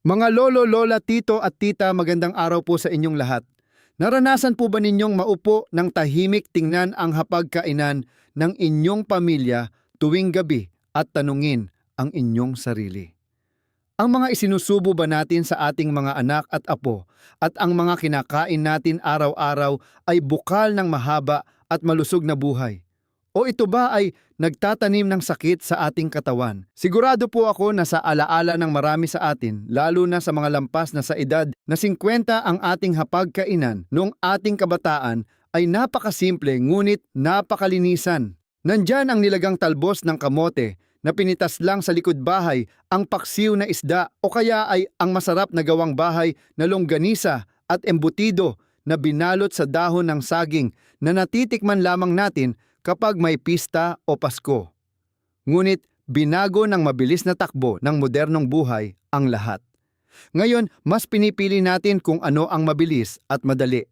Mga lolo, lola, tito at tita, magandang araw po sa inyong lahat. Naranasan po ba ninyong maupo ng tahimik tingnan ang hapagkainan ng inyong pamilya tuwing gabi at tanungin ang inyong sarili? Ang mga isinusubo ba natin sa ating mga anak at apo at ang mga kinakain natin araw-araw ay bukal ng mahaba at malusog na buhay? O ito ba ay nagtatanim ng sakit sa ating katawan? Sigurado po ako na sa alaala ng marami sa atin, lalo na sa mga lampas na sa edad na 50 ang ating hapagkainan noong ating kabataan ay napakasimple ngunit napakalinisan. Nandyan ang nilagang talbos ng kamote na pinitas lang sa likod bahay, ang paksiw na isda o kaya ay ang masarap na gawang bahay na longganisa at embutido na binalot sa dahon ng saging na natitikman lamang natin kapag may pista o Pasko. Ngunit binago ng mabilis na takbo ng modernong buhay ang lahat. Ngayon, mas pinipili natin kung ano ang mabilis at madali.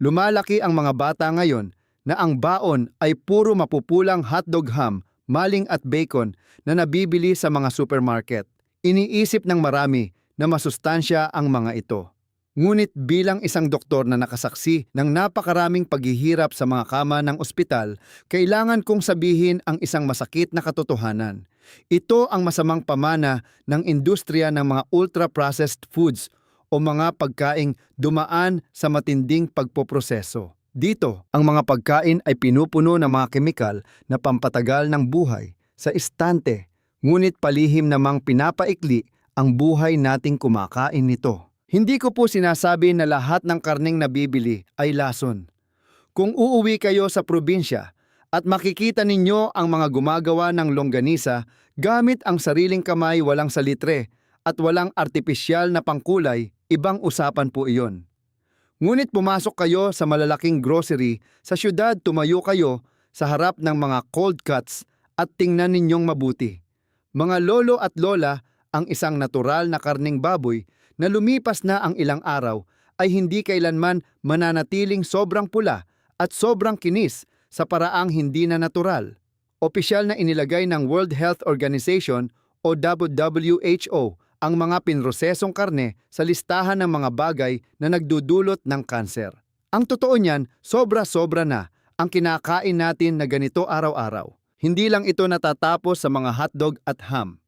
Lumalaki ang mga bata ngayon na ang baon ay puro mapupulang hotdog ham, maling at bacon na nabibili sa mga supermarket. Iniisip ng marami na masustansya ang mga ito. Ngunit bilang isang doktor na nakasaksi ng napakaraming paghihirap sa mga kama ng ospital, kailangan kong sabihin ang isang masakit na katotohanan. Ito ang masamang pamana ng industriya ng mga ultra-processed foods o mga pagkaing dumaan sa matinding pagpoproseso. Dito, ang mga pagkain ay pinupuno ng mga kemikal na pampatagal ng buhay sa istante, ngunit palihim namang pinapaikli ang buhay nating kumakain nito. Hindi ko po sinasabi na lahat ng karneng nabibili ay lason. Kung uuwi kayo sa probinsya at makikita ninyo ang mga gumagawa ng longganisa gamit ang sariling kamay, walang salitre at walang artipisyal na pangkulay, ibang usapan po iyon. Ngunit pumasok kayo sa malalaking grocery sa syudad, tumayo kayo sa harap ng mga cold cuts at tingnan ninyong mabuti. Mga lolo at lola, ang isang natural na karning baboy na lumipas na ang ilang araw ay hindi kailanman mananatiling sobrang pula at sobrang kinis sa paraang hindi na natural. Opisyal na inilagay ng World Health Organization o WHO ang mga pinrosesong karne sa listahan ng mga bagay na nagdudulot ng kanser. Ang totoo niyan, sobra-sobra na ang kinakain natin na ganito araw-araw. Hindi lang ito natatapos sa mga hotdog at ham.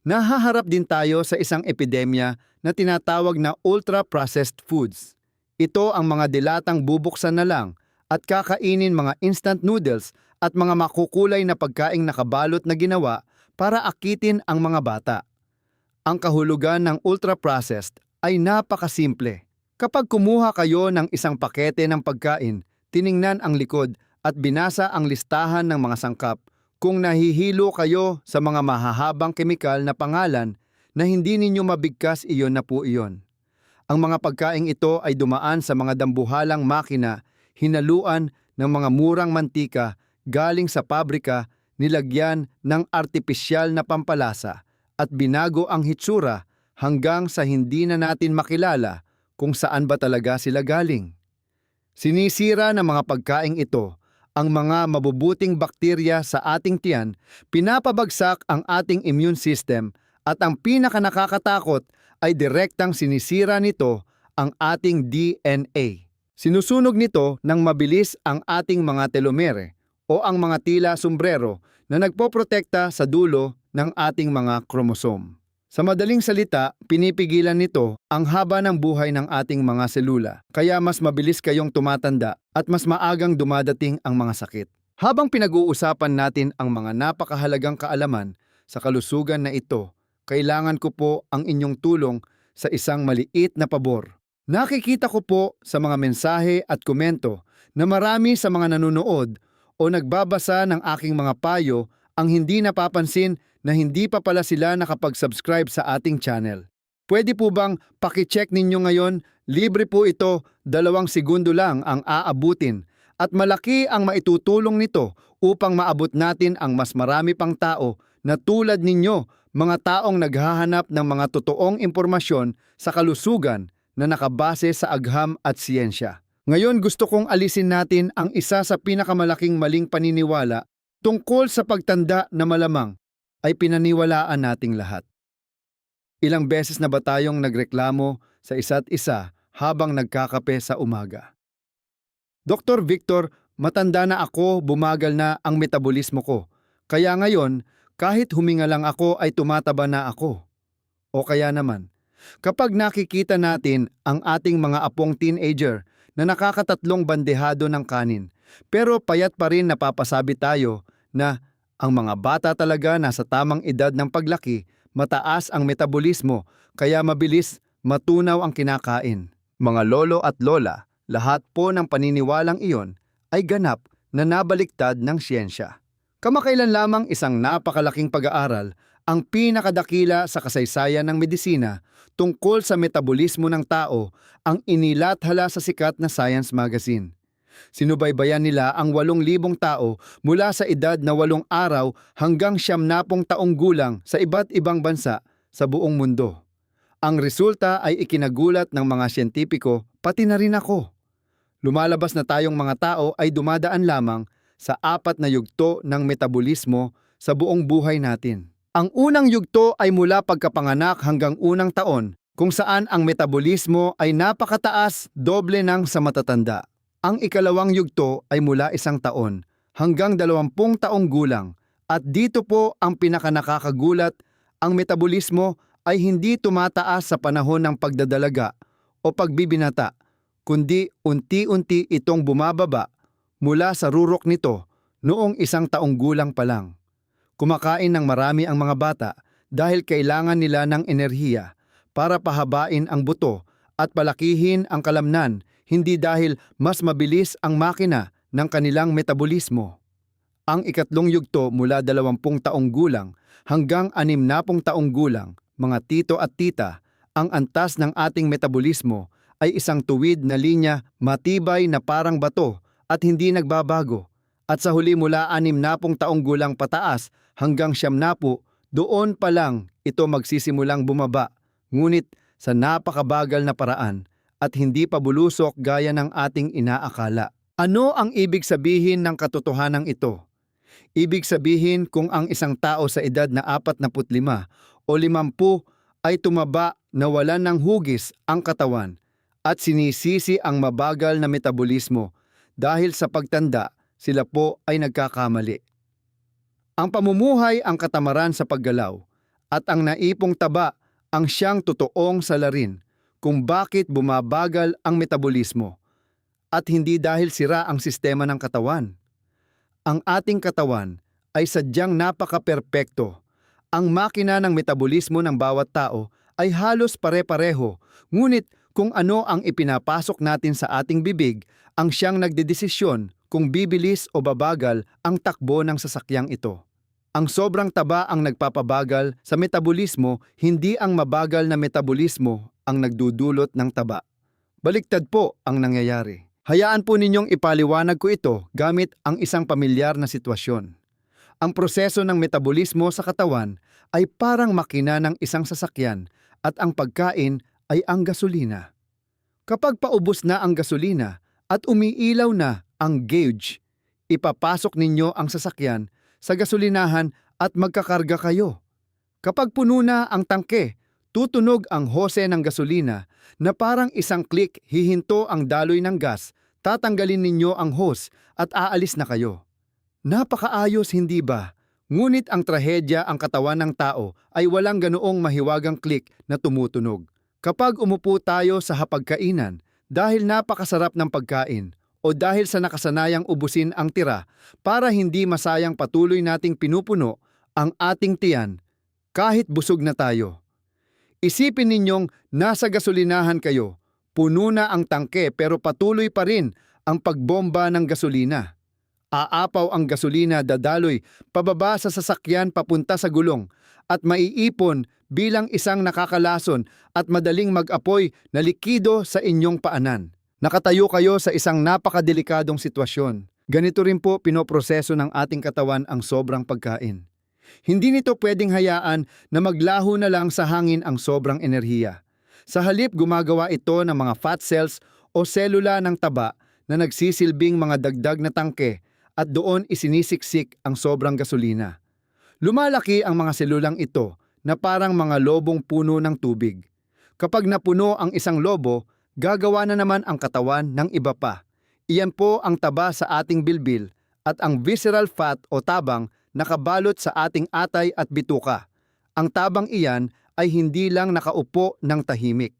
Nahaharap din tayo sa isang epidemya na tinatawag na ultra-processed foods. Ito ang mga dilatang bubuksan na lang at kakainin, mga instant noodles at mga makukulay na pagkaing nakabalot na ginawa para akitin ang mga bata. Ang kahulugan ng ultra-processed ay napakasimple. Kapag kumuha kayo ng isang pakete ng pagkain, tiningnan ang likod at binasa ang listahan ng mga sangkap. Kung nahihilo kayo sa mga mahahabang kemikal na pangalan na hindi ninyo mabigkas, iyon na po iyon. Ang mga pagkaing ito ay dumaan sa mga dambuhalang makina, hinaluan ng mga murang mantika galing sa pabrika, nilagyan ng artipisyal na pampalasa at binago ang hitsura hanggang sa hindi na natin makilala kung saan ba talaga sila galing. Sinisira ng mga pagkaing ito ang mga mabubuting bakterya sa ating tiyan, pinapabagsak ang ating immune system at ang pinakanakakatakot ay direktang sinisira nito ang ating DNA. Sinusunog nito ng mabilis ang ating mga telomere o ang mga tila sombrero na nagpoprotekta sa dulo ng ating mga kromosome. Sa madaling salita, pinipigilan nito ang haba ng buhay ng ating mga selula, kaya mas mabilis kayong tumatanda at mas maagang dumadating ang mga sakit. Habang pinag-uusapan natin ang mga napakahalagang kaalaman sa kalusugan na ito, kailangan ko po ang inyong tulong sa isang maliit na pabor. Nakikita ko po sa mga mensahe at komento na marami sa mga nanonood o nagbabasa ng aking mga payo ang hindi napapansin na hindi pa pala sila nakapag-subscribe sa ating channel. Pwede po bang paki-check ninyo ngayon? Libre po ito, 2 segundo lang ang aabutin at malaki ang maitutulong nito upang maabot natin ang mas marami pang tao na tulad ninyo, mga taong naghahanap ng mga totoong impormasyon sa kalusugan na nakabase sa agham at siyensya. Ngayon gusto kong alisin natin ang isa sa pinakamalaking maling paniniwala tungkol sa pagtanda na malamang ay pinaniwalaan nating lahat. Ilang beses na ba tayong nagreklamo sa isa't isa habang nagkakape sa umaga? Dr. Victor, matanda na ako, bumagal na ang metabolismo ko. Kaya ngayon, kahit huminga lang ako ay tumataba na ako. O kaya naman, kapag nakikita natin ang ating mga apong teenager na nakakatatlong bandehado ng kanin, pero payat pa rin napapasabi tayo na ang mga bata talaga nasa tamang edad ng paglaki, mataas ang metabolismo, kaya mabilis matunaw ang kinakain. Mga lolo at lola, lahat po ng paniniwalang iyon ay ganap na nabaliktad ng siyensya. Kamakailan lamang isang napakalaking pag-aaral ang pinakadakila sa kasaysayan ng medisina tungkol sa metabolismo ng tao ang inilathala sa sikat na science magazine. Sinubaybayan nila ang 8,000 tao mula sa edad na 8 araw hanggang 90 taong gulang sa iba't ibang bansa sa buong mundo. Ang resulta ay ikinagulat ng mga siyentipiko, pati na rin ako. Lumalabas na tayong mga tao ay dumadaan lamang sa 4 na yugto ng metabolismo sa buong buhay natin. Ang unang yugto ay mula pagkapanganak hanggang unang taon, kung saan ang metabolismo ay napakataas, doble ng sa matatanda. Ang ikalawang yugto ay mula 1 taon hanggang 20 taong gulang, at dito po ang pinakanakakagulat, ang metabolismo ay hindi tumataas sa panahon ng pagdadalaga o pagbibinata, kundi unti-unti itong bumababa mula sa rurok nito noong 1 taong gulang pa lang. Kumakain ng marami ang mga bata dahil kailangan nila ng enerhiya para pahabain ang buto at palakihin ang kalamnan, hindi dahil mas mabilis ang makina ng kanilang metabolismo. Ang ikatlong yugto mula 20 taong gulang hanggang 60 taong gulang, mga tito at tita, ang antas ng ating metabolismo ay isang tuwid na linya, matibay na parang bato at hindi nagbabago. At sa huli mula 60 taong gulang pataas hanggang 90, doon pa lang ito magsisimulang bumaba, ngunit sa napakabagal na paraan at hindi pa bulusok gaya ng ating inaakala. Ano ang ibig sabihin ng katotohanan ito? Ibig sabihin kung ang isang tao sa edad na 45 o 50 ay tumaba na wala ng hugis ang katawan at sinisisi ang mabagal na metabolismo dahil sa pagtanda, sila po ay nagkakamali. Ang pamumuhay ang katamaran sa paggalaw at ang naipong taba ang siyang totoong salarin kung bakit bumabagal ang metabolismo at hindi dahil sira ang sistema ng katawan. Ang ating katawan ay sadyang napaka-perpekto. Ang makina ng metabolismo ng bawat tao ay halos pare-pareho, ngunit kung ano ang ipinapasok natin sa ating bibig ang siyang nagdedesisyon kung bibilis o babagal ang takbo ng sasakyang ito. Ang sobrang taba ang nagpapabagal sa metabolismo, hindi ang mabagal na metabolismo ang nagdudulot ng taba. Baliktad po ang nangyayari. Hayaan po ninyong ipaliwanag ko ito gamit ang isang pamilyar na sitwasyon. Ang proseso ng metabolismo sa katawan ay parang makina ng isang sasakyan at ang pagkain ay ang gasolina. Kapag paubos na ang gasolina at umiilaw na ang gauge, ipapasok ninyo ang sasakyan sa gasolinahan at magkakarga kayo. Kapag puno na ang tangke, tutunog ang hose ng gasolina na parang isang click hihinto ang daloy ng gas, tatanggalin ninyo ang hose at aalis na kayo. Napakaayos, hindi ba? Ngunit ang trahedya, ang katawan ng tao ay walang ganoong mahiwagang click na tumutunog. Kapag umupo tayo sa hapagkainan dahil napakasarap ng pagkain o dahil sa nakasanayang ubusin ang tira para hindi masayang patuloy nating pinupuno ang ating tiyan kahit busog na tayo. Isipin ninyong nasa gasolinahan kayo, puno na ang tangke pero patuloy pa rin ang pagbomba ng gasolina. Aapaw ang gasolina, dadaloy pababa sa sasakyan papunta sa gulong at maiipon bilang isang nakakalason at madaling mag-apoy na likido sa inyong paanan. Nakatayo kayo sa isang napakadelikadong sitwasyon. Ganito rin po pinoproseso ng ating katawan ang sobrang pagkain. Hindi nito pwedeng hayaan na maglaho na lang sa hangin ang sobrang enerhiya. Sa halip, gumagawa ito ng mga fat cells o selula ng taba na nagsisilbing mga dagdag na tangke at doon isinisiksik ang sobrang gasolina. Lumalaki ang mga selulang ito na parang mga lobong puno ng tubig. Kapag napuno ang isang lobo, gagawa na naman ang katawan ng iba pa. Iyan po ang taba sa ating bilbil at ang visceral fat o tabang nakabalot sa ating atay at bituka. Ang tabang iyan ay hindi lang nakaupo ng tahimik.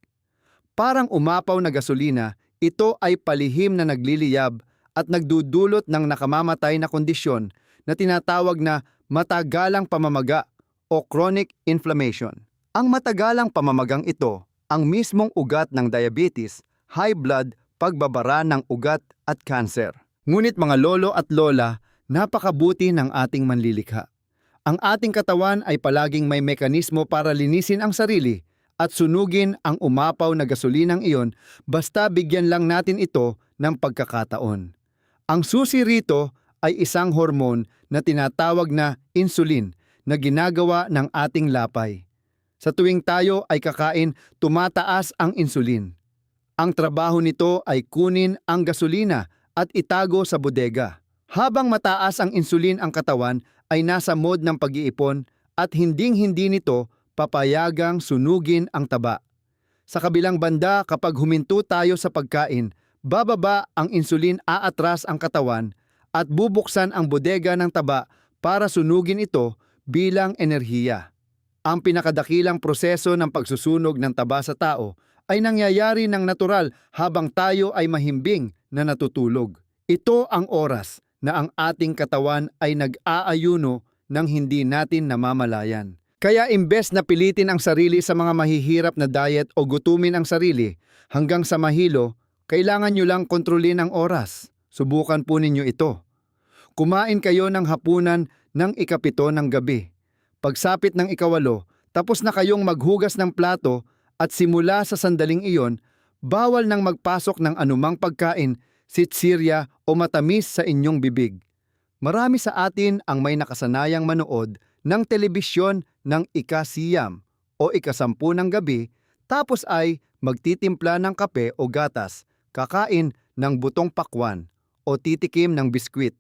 Parang umapaw na gasolina, ito ay palihim na nagliliyab at nagdudulot ng nakamamatay na kondisyon na tinatawag na matagalang pamamaga o chronic inflammation. Ang matagalang pamamagang ito, ang mismong ugat ng diabetes, high blood, pagbabara ng ugat at cancer. Ngunit mga lolo at lola, napakabuti ng ating manlilikha. Ang ating katawan ay palaging may mekanismo para linisin ang sarili at sunugin ang umapaw na gasolinang iyon basta bigyan lang natin ito ng pagkakataon. Ang susi rito ay isang hormone na tinatawag na insulin na ginagawa ng ating lapay. Sa tuwing tayo ay kakain, tumataas ang insulin. Ang trabaho nito ay kunin ang gasolina at itago sa bodega. Habang mataas ang insulin ang katawan ay nasa mode ng pag-iipon at hinding-hindi nito papayagang sunugin ang taba. Sa kabilang banda, kapag huminto tayo sa pagkain, bababa ang insulin, aatras ang katawan at bubuksan ang bodega ng taba para sunugin ito bilang enerhiya. Ang pinakadakilang proseso ng pagsusunog ng taba sa tao ay nangyayari ng natural habang tayo ay mahimbing na natutulog. Ito ang oras na ang ating katawan ay nag-aayuno nang hindi natin namamalayan. Kaya imbes na pilitin ang sarili sa mga mahihirap na diet o gutumin ang sarili hanggang sa mahilo, kailangan nyo lang kontrolin ang oras. Subukan po ninyo ito. Kumain kayo ng hapunan ng 7:00 ng gabi. Pagsapit ng 8:00, tapos na kayong maghugas ng plato at simula sa sandaling iyon, bawal nang magpasok ng anumang pagkain, sitsirya o matamis sa inyong bibig. Marami sa atin ang may nakasanayang manood ng telebisyon ng ika-siyam o ika-10 ng gabi, tapos ay magtitimpla ng kape o gatas, kakain ng butong pakwan o titikim ng biskwit.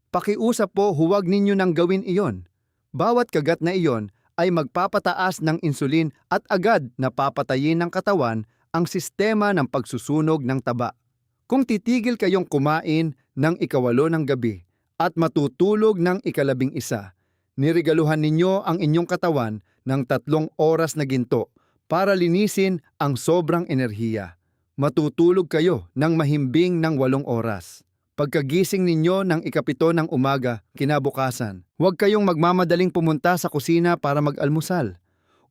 Pakiusap po, huwag ninyo nang gawin iyon. Bawat kagat na iyon ay magpapataas ng insulin at agad napapatayin ng katawan ang sistema ng pagsusunog ng taba. Kung titigil kayong kumain ng 8:00 ng gabi at matutulog ng 11:00, niregaluhan ninyo ang inyong katawan ng 3 oras na ginto para linisin ang sobrang enerhiya. Matutulog kayo ng mahimbing ng 8 oras. Pagkagising ninyo ng 7:00 ng umaga kinabukasan, huwag kayong magmamadaling pumunta sa kusina para mag-almusal.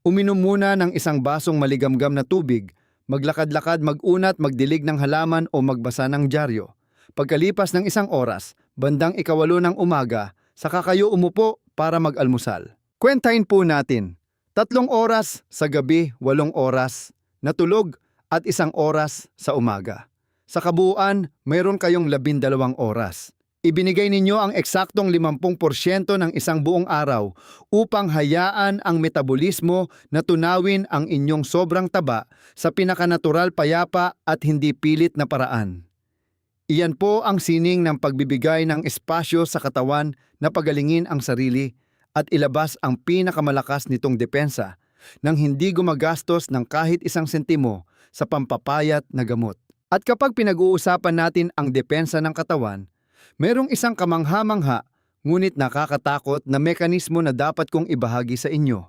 Uminom muna ng isang basong maligamgam na tubig, maglakad-lakad, mag-unat, magdilig ng halaman o magbasa ng dyaryo. Pagkalipas ng 1 oras, bandang 8:00 ng umaga, saka kayo umupo para mag-almusal. Kwentahin po natin, 3 oras sa gabi, 8 oras na tulog at 1 oras sa umaga. Sa kabuuan, mayroon kayong 12 oras. Ibinigay ninyo ang eksaktong 50% ng isang buong araw upang hayaan ang metabolismo na tunawin ang inyong sobrang taba sa pinakanatural, payapa at hindi pilit na paraan. Iyan po ang sining ng pagbibigay ng espasyo sa katawan na pagalingin ang sarili at ilabas ang pinakamalakas nitong depensa nang hindi gumagastos ng kahit 1 sentimo sa pampapayat na gamot. At kapag pinag-uusapan natin ang depensa ng katawan, mayroong isang kamangha-mangha ngunit nakakatakot na mekanismo na dapat kong ibahagi sa inyo,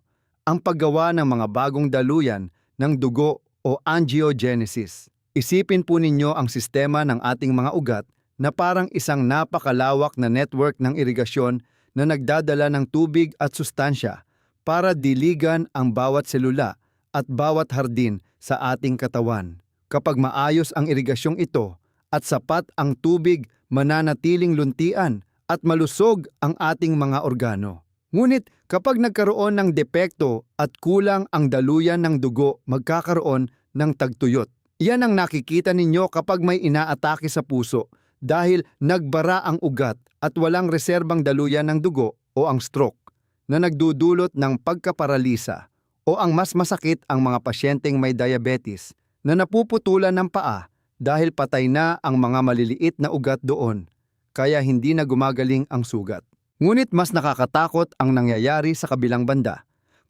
ang paggawa ng mga bagong daluyan ng dugo o angiogenesis. Isipin po ninyo ang sistema ng ating mga ugat na parang isang napakalawak na network ng irigasyon na nagdadala ng tubig at sustansya para diligan ang bawat selula at bawat hardin sa ating katawan. Kapag maayos ang irigasyong ito at sapat ang tubig, mananatiling luntian at malusog ang ating mga organo. Ngunit kapag nagkaroon ng depekto at kulang ang daluyan ng dugo, magkakaroon ng tagtuyot. Iyan ang nakikita ninyo kapag may inaatake sa puso dahil nagbara ang ugat at walang reserbang daluyan ng dugo o ang stroke na nagdudulot ng pagkaparalisa o ang mas masakit ang mga pasyenteng may diabetes na napuputulan ng paa dahil patay na ang mga maliliit na ugat doon, kaya hindi na gumagaling ang sugat. Ngunit mas nakakatakot ang nangyayari sa kabilang banda.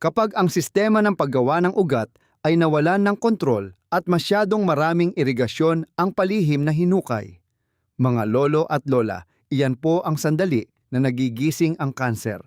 Kapag ang sistema ng paggawa ng ugat ay nawalan ng kontrol at masyadong maraming irigasyon ang palihim na hinukay. Mga lolo at lola, iyan po ang sandali na nagigising ang kanser.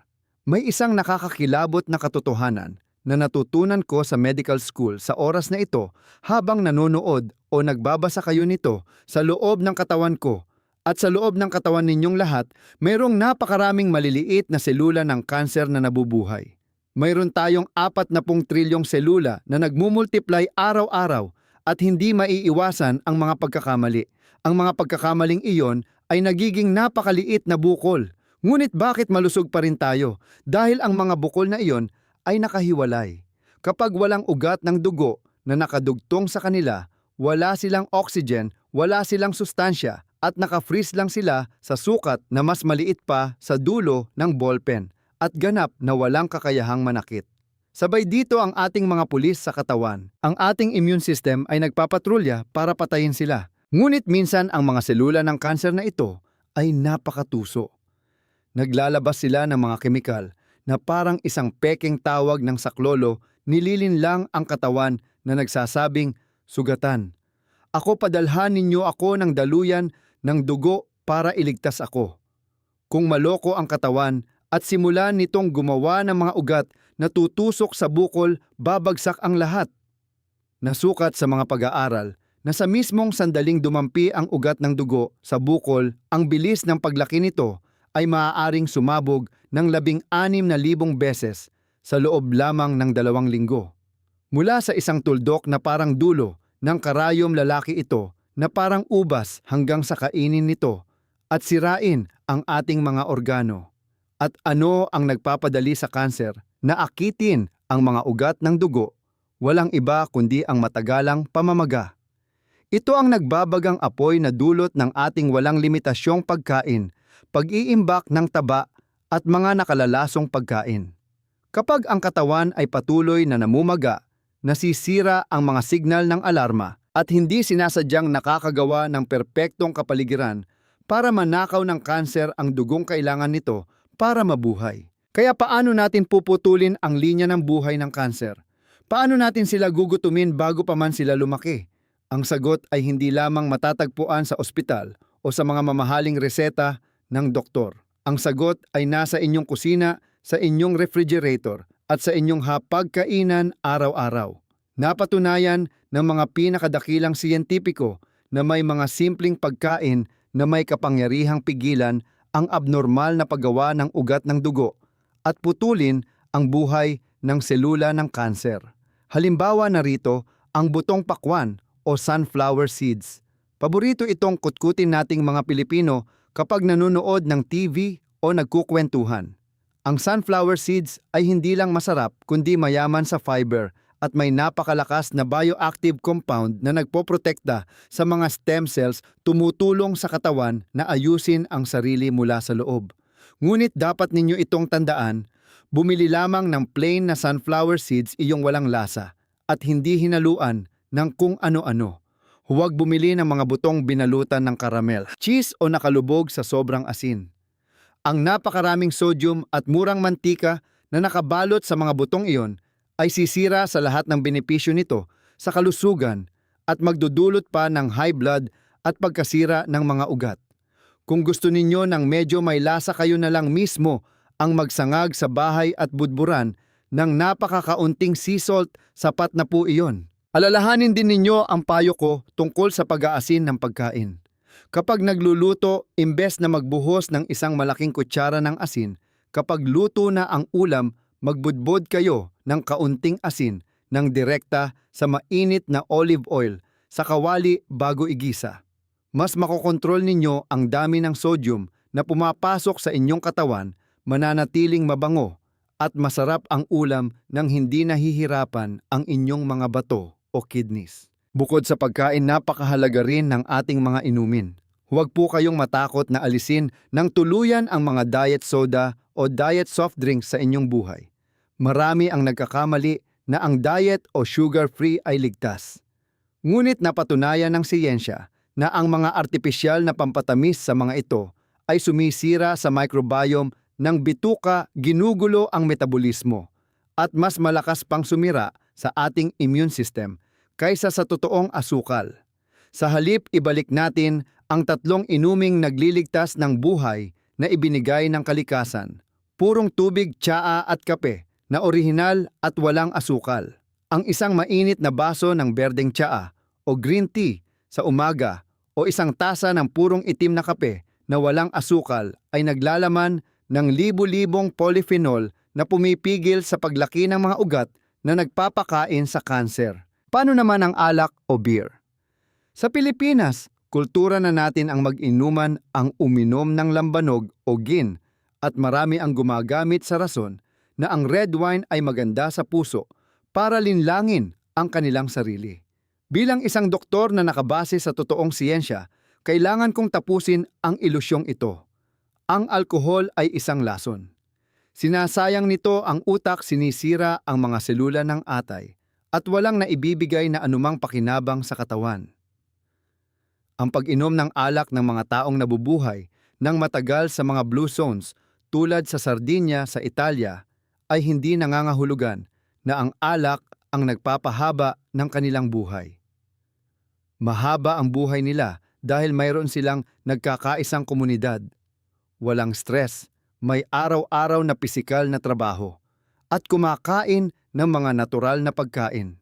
May isang nakakakilabot na katotohanan na natutunan ko sa medical school sa oras na ito habang nanonood o nagbabasa kayo nito sa loob ng katawan ko. At sa loob ng katawan ninyong lahat, mayroong napakaraming maliliit na selula ng kanser na nabubuhay. Mayroon tayong 40 trilyong selula na nagmumultiply araw-araw at hindi maiiwasan ang mga pagkakamali. Ang mga pagkakamaling iyon ay nagiging napakaliit na bukol. Ngunit bakit malusog pa rin tayo? Dahil ang mga bukol na iyon ay nakahiwalay. Kapag walang ugat ng dugo na nakadugtong sa kanila, wala silang oxygen, wala silang sustansya, at naka-freeze lang sila sa sukat na mas maliit pa sa dulo ng ballpen at ganap na walang kakayahang manakit. Sabay dito ang ating mga pulis sa katawan. Ang ating immune system ay nagpapatrolya para patayin sila. Ngunit minsan ang mga selula ng kanser na ito ay napakatuso. Naglalabas sila ng mga kemikal na parang isang pekeng tawag ng saklolo, nililin lang ang katawan na nagsasabing, "Sugatan. Ako, padalhan ninyo ako ng daluyan ng dugo para iligtas ako." Kung maloko ang katawan at simulan nitong gumawa ng mga ugat na tutusok sa bukol, babagsak ang lahat. Nasukat sa mga pag-aaral na sa mismong sandaling dumampi ang ugat ng dugo sa bukol, ang bilis ng paglaki nito ay maaaring sumabog ng 16,000 beses sa loob lamang ng 2 linggo. Mula sa isang tuldok na parang dulo ng karayom lalaki ito na parang ubas hanggang sa kainin nito at sirain ang ating mga organo. At ano ang nagpapadali sa kanser na akitin ang mga ugat ng dugo? Walang iba kundi ang matagalang pamamaga. Ito ang nagbabagang apoy na dulot ng ating walang limitasyong pagkain, pag-iimbak ng taba at mga nakalalasong pagkain. Kapag ang katawan ay patuloy na namumaga, nasisira ang mga signal ng alarma at hindi sinasadyang nakakagawa ng perpektong kapaligiran para manakaw ng kanser ang dugong kailangan nito para mabuhay. Kaya paano natin puputulin ang linya ng buhay ng kanser? Paano natin sila gugutumin bago pa man sila lumaki? Ang sagot ay hindi lamang matatagpuan sa ospital o sa mga mamahaling reseta ng doktor. Ang sagot ay nasa inyong kusina, sa inyong refrigerator at sa inyong hapagkainan araw-araw. Napatunayan ng mga pinakadakilang siyentipiko na may mga simpleng pagkain na may kapangyarihang pigilan ang abnormal na paggawa ng ugat ng dugo at putulin ang buhay ng selula ng kanser. Halimbawa narito ang butong pakwan o sunflower seeds. Paborito itong kutkutin nating mga Pilipino kapag nanonood ng TV o nagkukwentuhan. Ang sunflower seeds ay hindi lang masarap kundi mayaman sa fiber at may napakalakas na bioactive compound na nagpoprotekta sa mga stem cells, tumutulong sa katawan na ayusin ang sarili mula sa loob. Ngunit dapat ninyo itong tandaan, bumili lamang ng plain na sunflower seeds iyong walang lasa at hindi hinaluan ng kung ano-ano. Huwag bumili ng mga butong binalutan ng karamel, cheese o nakalubog sa sobrang asin. Ang napakaraming sodium at murang mantika na nakabalot sa mga butong iyon ay sisira sa lahat ng benepisyo nito sa kalusugan at magdudulot pa ng high blood at pagkasira ng mga ugat. Kung gusto ninyo ng medyo may lasa, kayo na lang mismo ang magsangag sa bahay at budburan ng napakakaunting sea salt, sapat na po iyon. Alalahanin din ninyo ang payo ko tungkol sa pag-aasin ng pagkain. Kapag nagluluto, imbes na magbuhos ng isang malaking kutsara ng asin, kapag luto na ang ulam, magbudbod kayo ng kaunting asin ng direkta sa mainit na olive oil sa kawali bago igisa. Mas makokontrol ninyo ang dami ng sodium na pumapasok sa inyong katawan, mananatiling mabango at masarap ang ulam nang hindi nahihirapan ang inyong mga bato o kidneys. Bukod sa pagkain, napakahalaga rin ng ating mga inumin. Huwag po kayong matakot na alisin ng tuluyan ang mga diet soda o diet soft drinks sa inyong buhay. Marami ang nagkakamali na ang diet o sugar-free ay ligtas. Ngunit napatunayan ng siyensya na ang mga artipisyal na pampatamis sa mga ito ay sumisira sa microbiome ng bituka, ginugulo ang metabolismo, at mas malakas pang sumira sa ating immune system kaysa sa totoong asukal. Sa halip, ibalik natin ang 3 inuming nagliligtas ng buhay na ibinigay ng kalikasan. Purong tubig, tsaa at kape na orihinal at walang asukal. Ang isang mainit na baso ng berdeng tsaa o green tea sa umaga o isang tasa ng purong itim na kape na walang asukal ay naglalaman ng libu-libong polyphenol na pumipigil sa paglaki ng mga ugat na nagpapakain sa kanser. Paano naman ang alak o beer? Sa Pilipinas, kultura na natin ang mag-inuman ang uminom ng lambanog o gin at marami ang gumagamit sa rason na ang red wine ay maganda sa puso para linlangin ang kanilang sarili. Bilang isang doktor na nakabase sa totoong siyensya, kailangan kong tapusin ang ilusyong ito. Ang alkohol ay isang lason. Sinasayang nito ang utak, sinisira ang mga selula ng atay, at walang naibibigay na anumang pakinabang sa katawan. Ang pag-inom ng alak ng mga taong nabubuhay ng matagal sa mga blue zones tulad sa Sardinia sa Italia ay hindi nangangahulugan na ang alak ang nagpapahaba ng kanilang buhay. Mahaba ang buhay nila dahil mayroon silang nagkakaisang komunidad. Walang stress, may araw-araw na pisikal na trabaho, at kumakain ng mga natural na pagkain.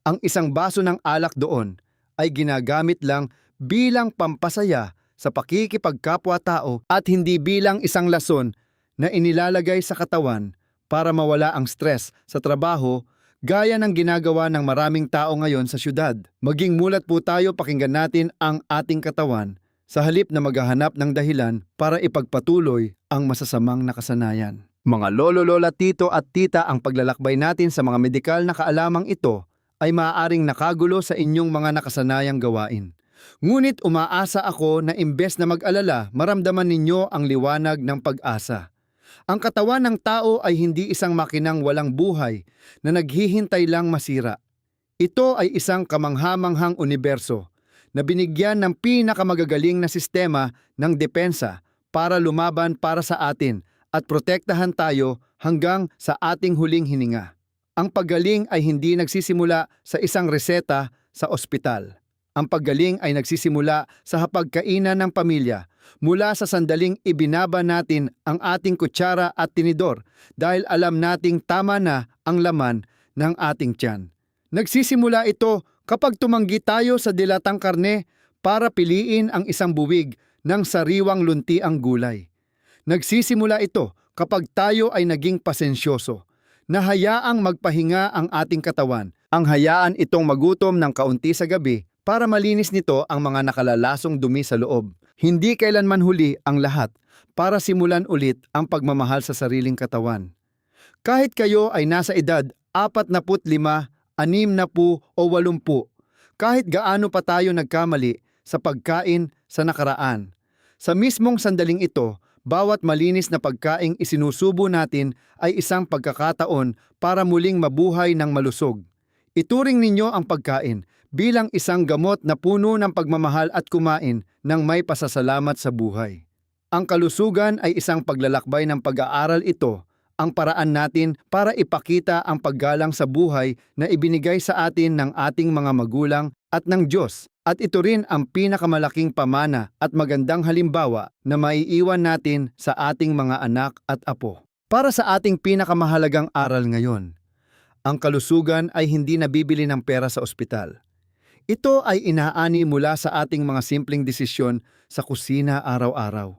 Ang isang baso ng alak doon ay ginagamit lang bilang pampasaya sa pakikipagkapwa-tao at hindi bilang isang lason na inilalagay sa katawan para mawala ang stress sa trabaho gaya ng ginagawa ng maraming tao ngayon sa syudad. Maging mulat po tayo, pakinggan natin ang ating katawan sa halip na maghahanap ng dahilan para ipagpatuloy ang masasamang nakasanayan. Mga lolo, lola, tito at tita, ang paglalakbay natin sa mga medikal na kaalamang ito ay maaaring nakagulo sa inyong mga nakasanayang gawain. Ngunit umaasa ako na imbes na mag-alala, maramdaman ninyo ang liwanag ng pag-asa. Ang katawan ng tao ay hindi isang makinang walang buhay na naghihintay lang masira. Ito ay isang kamanghamanghang universo na binigyan ng pinakamagagaling na sistema ng depensa para lumaban para sa atin at protektahan tayo hanggang sa ating huling hininga. Ang paggaling ay hindi nagsisimula sa isang reseta sa ospital. Ang paggaling ay nagsisimula sa hapagkainan ng pamilya, mula sa sandaling ibinaba natin ang ating kutsara at tinidor dahil alam nating tama na ang laman ng ating tiyan. Nagsisimula ito kapag tumanggi tayo sa dilatang karne para piliin ang isang buwig ng sariwang luntiang gulay. Nagsisimula ito kapag tayo ay naging pasensyoso, na hayaang magpahinga ang ating katawan, ang hayaan itong magutom ng kaunti sa gabi para malinis nito ang mga nakalalasong dumi sa loob. Hindi kailanman huli ang lahat para simulan ulit ang pagmamahal sa sariling katawan. Kahit kayo ay nasa edad 45, 60 o 80, kahit gaano pa tayo nagkamali sa pagkain sa nakaraan, sa mismong sandaling ito, bawat malinis na pagkaing isinusubo natin ay isang pagkakataon para muling mabuhay ng malusog. Ituring ninyo ang pagkain bilang isang gamot na puno ng pagmamahal at kumain ng may pasasalamat sa buhay. Ang kalusugan ay isang paglalakbay ng pag-aaral. Ito ang paraan natin para ipakita ang paggalang sa buhay na ibinigay sa atin ng ating mga magulang at ng Diyos. At ito rin ang pinakamalaking pamana at magandang halimbawa na maiiwan natin sa ating mga anak at apo. Para sa ating pinakamahalagang aral ngayon, ang kalusugan ay hindi nabibili ng pera sa ospital. Ito ay inaani mula sa ating mga simpleng desisyon sa kusina araw-araw.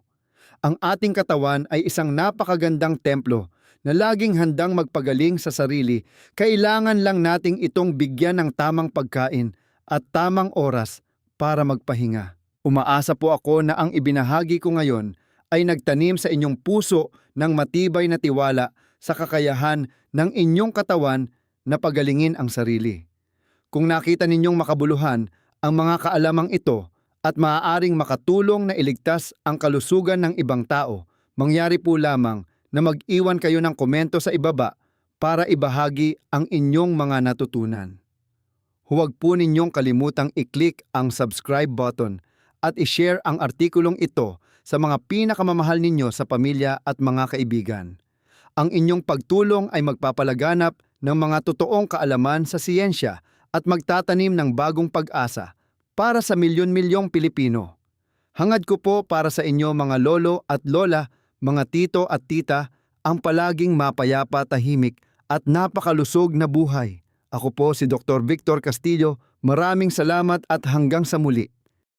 Ang ating katawan ay isang napakagandang templo na laging handang magpagaling sa sarili. Kailangan lang nating itong bigyan ng tamang pagkain at tamang oras para magpahinga. Umaasa po ako na ang ibinahagi ko ngayon ay nagtanim sa inyong puso ng matibay na tiwala sa kakayahan ng inyong katawan na pagalingin ang sarili. Kung nakita ninyong makabuluhan ang mga kaalamang ito at maaaring makatulong na iligtas ang kalusugan ng ibang tao, mangyari po lamang na mag-iwan kayo ng komento sa ibaba para ibahagi ang inyong mga natutunan. Huwag po ninyong kalimutang i-click ang subscribe button at i-share ang artikulong ito sa mga pinakamamahal ninyo sa pamilya at mga kaibigan. Ang inyong pagtulong ay magpapalaganap ng mga totoong kaalaman sa siyensya at magtatanim ng bagong pag-asa para sa milyon-milyong Pilipino. Hangad ko po para sa inyo mga lolo at lola, mga tito at tita, ang palaging mapayapa, tahimik at napakalusog na buhay. Ako po si Dr. Victor Castillo. Maraming salamat at hanggang sa muli.